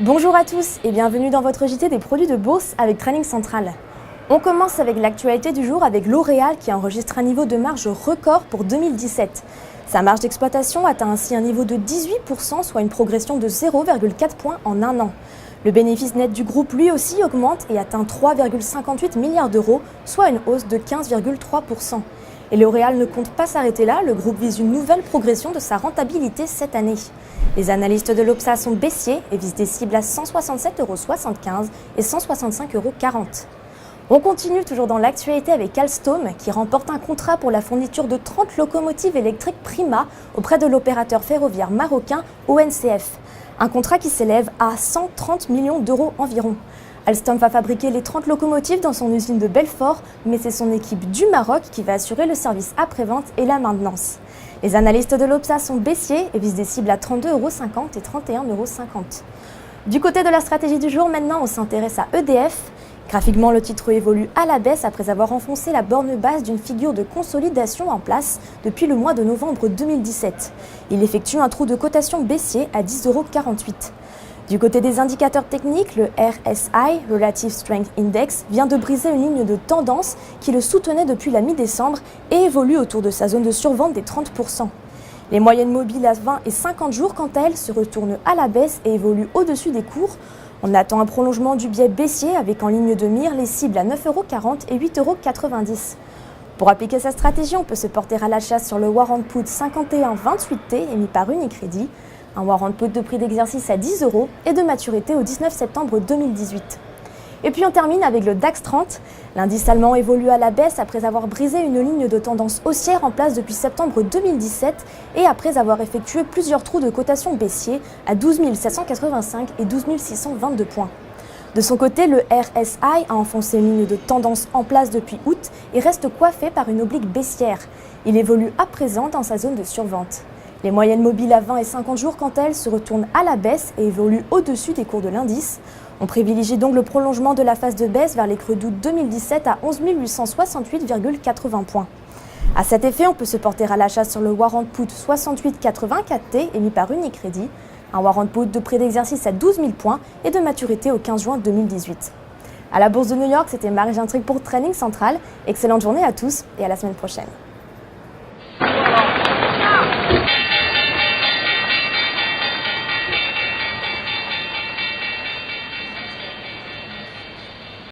Bonjour à tous et bienvenue dans votre JT des produits de bourse avec Trading Central. On commence avec l'actualité du jour avec L'Oréal qui enregistre un niveau de marge record pour 2017. Sa marge d'exploitation atteint ainsi un niveau de 18%, soit une progression de 0,4 points en un an. Le bénéfice net du groupe lui aussi augmente et atteint 3,58 milliards d'euros, soit une hausse de 15,3%. Et L'Oréal ne compte pas s'arrêter là, le groupe vise une nouvelle progression de sa rentabilité cette année. Les analystes de l'Opsa sont baissiers et visent des cibles à 167,75 € et 165,40 €. On continue toujours dans l'actualité avec Alstom qui remporte un contrat pour la fourniture de 30 locomotives électriques Prima auprès de l'opérateur ferroviaire marocain ONCF. Un contrat qui s'élève à 130 millions d'euros environ. Alstom va fabriquer les 30 locomotives dans son usine de Belfort, mais c'est son équipe du Maroc qui va assurer le service après-vente et la maintenance. Les analystes de l'Opsa sont baissiers et visent des cibles à 32,50 € et 31,50 €. Du côté de la stratégie du jour, maintenant, on s'intéresse à EDF. Graphiquement, le titre évolue à la baisse après avoir enfoncé la borne basse d'une figure de consolidation en place depuis le mois de novembre 2017. Il effectue un trou de cotation baissier à 10,48 €. Du côté des indicateurs techniques, le RSI, Relative Strength Index, vient de briser une ligne de tendance qui le soutenait depuis la mi-décembre et évolue autour de sa zone de survente des 30%. Les moyennes mobiles à 20 et 50 jours, quant à elles, se retournent à la baisse et évoluent au-dessus des cours. On attend un prolongement du biais baissier avec en ligne de mire les cibles à 9,40 € et 8,90 €. Pour appliquer sa stratégie, on peut se porter à l'achat sur le Warrant Put 5128T émis par Unicredit. Un warrant put de prix d'exercice à 10 € et de maturité au 19 septembre 2018. Et puis on termine avec le DAX 30. L'indice allemand évolue à la baisse après avoir brisé une ligne de tendance haussière en place depuis septembre 2017 et après avoir effectué plusieurs trous de cotation baissier à 12 785 et 12 622 points. De son côté, le RSI a enfoncé une ligne de tendance en place depuis août et reste coiffé par une oblique baissière. Il évolue à présent dans sa zone de survente. Les moyennes mobiles à 20 et 50 jours, quant à elles, se retournent à la baisse et évoluent au-dessus des cours de l'indice. On privilégie donc le prolongement de la phase de baisse vers les creux d'août 2017 à 11 868,80 points. À cet effet, on peut se porter à l'achat sur le Warrant Put 6884T émis par Unicredit, un Warrant Put de prix d'exercice à 12 000 points et de maturité au 15 juin 2018. À la Bourse de New York, c'était Marie Gintric pour Trading Central. Excellente journée à tous et à la semaine prochaine.